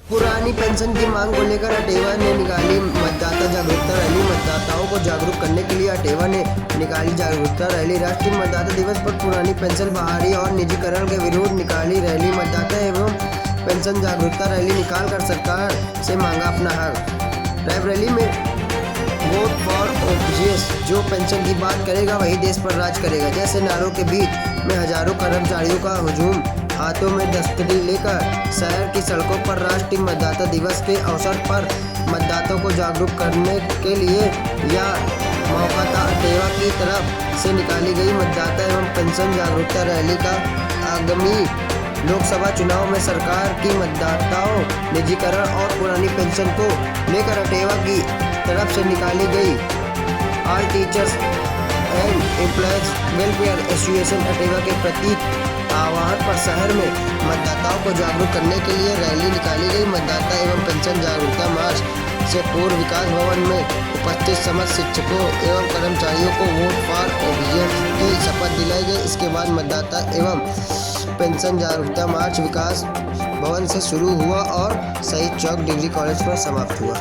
पुरानी पेंशन की मांग को लेकर अटेवा ने निकाली मतदाता जागरूकता रैली। मतदाताओं को जागरूक करने के लिए अटेवा ने निकाली जागरूकता रैली। राष्ट्रीय मतदाता दिवस पर पुरानी पेंशन बहाली और निजीकरण के विरोध निकाली रैली। मतदाता एवं पेंशन जागरूकता रैली निकालकर सरकार से मांगा अपना हक। रैली में वोट फॉर ओपीएस, जो पेंशन की बात करेगा वही देश पर राज करेगा जैसे नारों के बीच में हजारों कर्मचारियों का हुजूम, हाथों में दस्तरी लेकर शहर की सड़कों पर राष्ट्रीय मतदाता दिवस के अवसर पर मतदाताओं को जागरूक करने के लिए यह मौका था। अटेवा की तरफ से निकाली गई मतदाता एवं पेंशन जागरूकता रैली का आगामी लोकसभा चुनाव में सरकार की मतदाताओं, निजीकरण और पुरानी पेंशन को लेकर अटेवा की तरफ से निकाली गई all teachers and employees welfare association अटेवा के प्रतीक आह्वान पर शहर में मतदाताओं को जागरूक करने के लिए रैली निकाली गई। मतदाता एवं पेंशन जागरूकता मार्च से पूर्व विकास भवन में उपस्थित समस्त शिक्षकों एवं कर्मचारियों को वोट फॉर ओपीएस की शपथ दिलाई गई। इसके बाद मतदाता एवं पेंशन जागरूकता मार्च विकास भवन से शुरू हुआ और शहीद चौक डिग्री कॉलेज पर समाप्त हुआ।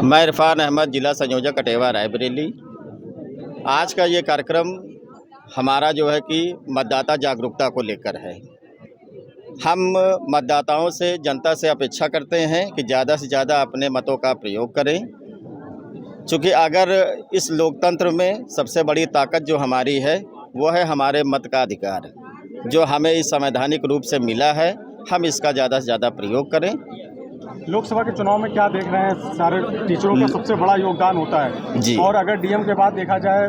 मैं इरफान अहमद, जिला संयोजक अटेवा रायबरेली। आज का ये कार्यक्रम हमारा जो है कि मतदाता जागरूकता को लेकर है। हम मतदाताओं से, जनता से अपेक्षा करते हैं कि ज़्यादा से ज़्यादा अपने मतों का प्रयोग करें, क्योंकि अगर इस लोकतंत्र में सबसे बड़ी ताकत जो हमारी है वो है हमारे मत का अधिकार, जो हमें इस संवैधानिक रूप से मिला है। हम इसका ज़्यादा से ज़्यादा प्रयोग करें। लोकसभा के चुनाव में क्या देख रहे हैं, सारे टीचरों का सबसे बड़ा योगदान होता है जी। और अगर डीएम के बाद देखा जाए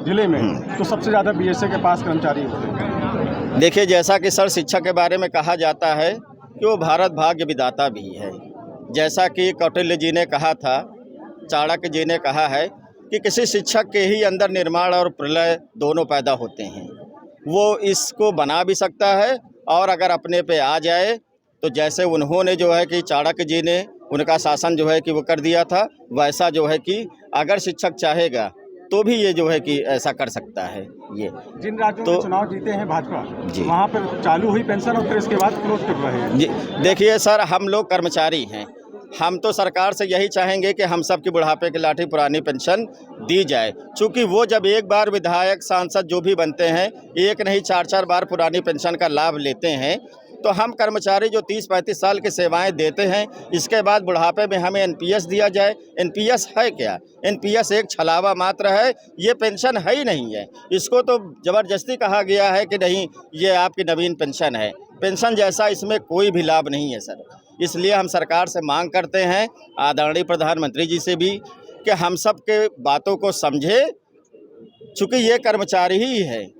जिले में तो सबसे ज़्यादा बीएसए के पास कर्मचारी होते हैं। देखिए, जैसा कि सर्व शिक्षा के बारे में कहा जाता है कि वो भारत भाग्य विधाता भी है। जैसा कि कौटिल्य जी ने कहा था, चाणक्य जी ने कहा है कि किसी शिक्षक के ही अंदर निर्माण और प्रलय दोनों पैदा होते हैं। वो इसको बना भी सकता है और अगर अपने पे आ जाए तो जैसे उन्होंने जो है कि चाणक्य जी ने उनका शासन जो है कि वो कर दिया था, वैसा जो है कि अगर शिक्षक चाहेगा तो भी ये जो है कि ऐसा कर सकता है। ये जिन राज्यों में चुनाव जीते हैं भाजपा जी, वहाँ पर चालू हुई पेंशन और फिर इसके बाद क्लोज कर रहे हैं। जी देखिए सर, हम लोग कर्मचारी हैं। हम तो सरकार से यही चाहेंगे कि हम सब की बुढ़ापे की लाठी पुरानी पेंशन दी जाए, क्योंकि वो जब एक बार विधायक, सांसद जो भी बनते हैं, एक नहीं 4-4 बार पुरानी पेंशन का लाभ लेते हैं, तो हम कर्मचारी जो 30-35 साल की सेवाएं देते हैं, इसके बाद बुढ़ापे में हमें एनपीएस दिया जाए। एनपीएस है क्या? एनपीएस एक छलावा मात्र है, ये पेंशन है ही नहीं है। इसको तो ज़बरदस्ती कहा गया है कि नहीं, ये आपकी नवीन पेंशन है। पेंशन जैसा इसमें कोई भी लाभ नहीं है सर। इसलिए हम सरकार से मांग करते हैं, आदरणीय प्रधानमंत्री जी से भी, कि हम सब के बातों को समझे, चूँकि ये कर्मचारी ही है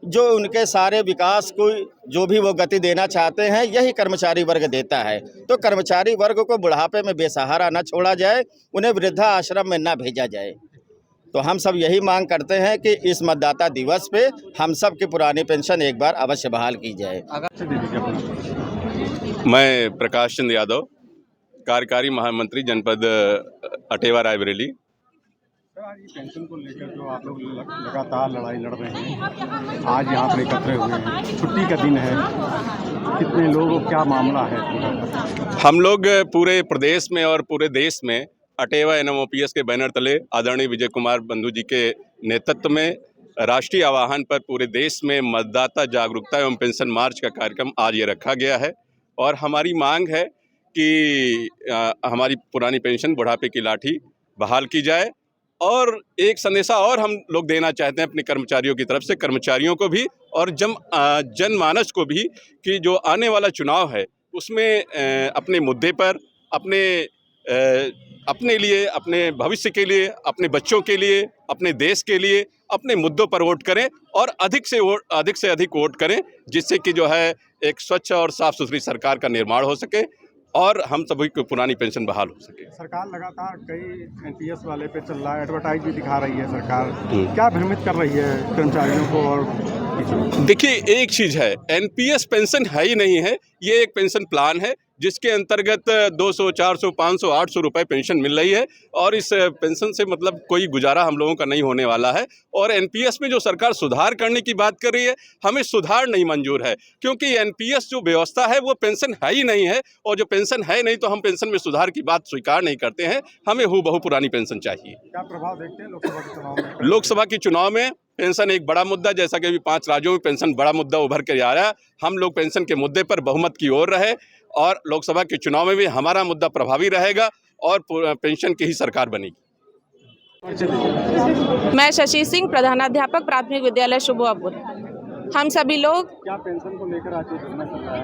जो उनके सारे विकास को जो भी वो गति देना चाहते हैं, यही कर्मचारी वर्ग देता है। तो कर्मचारी वर्ग को बुढ़ापे में बेसहारा न छोड़ा जाए, उन्हें वृद्धा आश्रम में न भेजा जाए। तो हम सब यही मांग करते हैं कि इस मतदाता दिवस पे हम सब की पुरानी पेंशन एक बार अवश्य बहाल की जाए। मैं प्रकाश चंद्र यादव, कार्यकारी महामंत्री जनपद अटेवा रायबरेली। आज ये पेंशन को लेकर जो आप लोग लगातार लड़ाई लड़ रहे हैं, आज यहाँ पर एकत्र हुए हैं, छुट्टी का दिन है, कितने लोगों, क्या मामला है पूरा? हम लोग पूरे प्रदेश में और पूरे देश में अटेवा एनएमओपीएस के बैनर तले आदरणीय विजय कुमार बंधु जी के नेतृत्व में राष्ट्रीय आह्वान पर पूरे देश में मतदाता जागरूकता एवं पेंशन मार्च का कार्यक्रम आज ये रखा गया है। और हमारी मांग है कि हमारी पुरानी पेंशन, बुढ़ापे की लाठी बहाल की जाए। और एक संदेशा और हम लोग देना चाहते हैं अपने कर्मचारियों की तरफ से, कर्मचारियों को भी और जनमानस को भी, कि जो आने वाला चुनाव है उसमें अपने मुद्दे पर, अपने लिए, अपने भविष्य के लिए, अपने बच्चों के लिए, अपने देश के लिए, अपने मुद्दों पर वोट करें और अधिक से अधिक वोट करें, जिससे कि जो है एक स्वच्छ और साफ सुथरी सरकार का निर्माण हो सके और हम सभी को पुरानी पेंशन बहाल हो सके। सरकार लगातार कई एनपीएस वाले पे चल रहा है, एडवर्टाइज भी दिखा रही है सरकार, क्या भ्रमित कर रही है कर्मचारियों को? और देखिए, एक चीज़ है, एनपीएस पेंशन है ही नहीं है, ये एक पेंशन प्लान है जिसके अंतर्गत 200, 400, 500, 800 रुपए पेंशन मिल रही है और इस पेंशन से मतलब कोई गुजारा हम लोगों का नहीं होने वाला है। और एनपीएस में जो सरकार सुधार करने की बात कर रही है, हमें सुधार नहीं मंजूर है, क्योंकि एनपीएस जो व्यवस्था है वो पेंशन है ही नहीं है, और जो पेंशन है नहीं तो हम पेंशन में सुधार की बात स्वीकार नहीं करते हैं। हमें हूबहू पुरानी पेंशन चाहिए। क्या प्रभाव देखते हैं लोकसभा के चुनाव में? लोकसभा के चुनाव में पेंशन एक बड़ा मुद्दा, जैसा कि अभी 5 राज्यों में पेंशन बड़ा मुद्दा उभर कर आ रहा है। हम लोग पेंशन के मुद्दे पर बहुमत की ओर रहे और लोकसभा के चुनाव में भी हमारा मुद्दा प्रभावी रहेगा और पेंशन की ही सरकार बनेगी। मैं शशि सिंह, प्रधानाध्यापक प्राथमिक विद्यालय शुभवापुर। हम सभी लोग क्या पेंशन को लेकर आज ये धरना चल रहा है,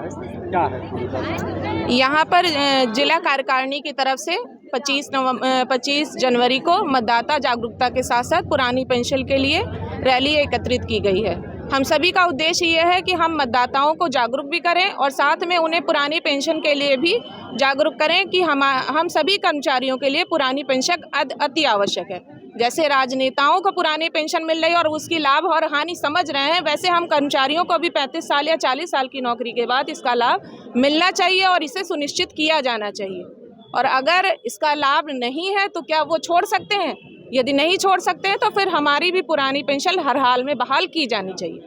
क्या है पूरी बात? यहाँ पर जिला कार्यकारिणी की तरफ से 25 जनवरी को मतदाता जागरूकता के साथ साथ पुरानी पेंशन के लिए रैली एकत्रित की गई है। हम सभी का उद्देश्य ये है कि हम मतदाताओं को जागरूक भी करें और साथ में उन्हें पुरानी पेंशन के लिए भी जागरूक करें कि हम सभी कर्मचारियों के लिए पुरानी पेंशन अति आवश्यक है। जैसे राजनेताओं को पुरानी पेंशन मिल रही है और उसकी लाभ और हानि समझ रहे हैं, वैसे हम कर्मचारियों को भी 35 साल या 40 साल की नौकरी के बाद इसका लाभ मिलना चाहिए और इसे सुनिश्चित किया जाना चाहिए। और अगर इसका लाभ नहीं है तो क्या वो छोड़ सकते हैं? यदि नहीं छोड़ सकते हैं तो फिर हमारी भी पुरानी पेंशन हर हाल में बहाल की जानी चाहिए।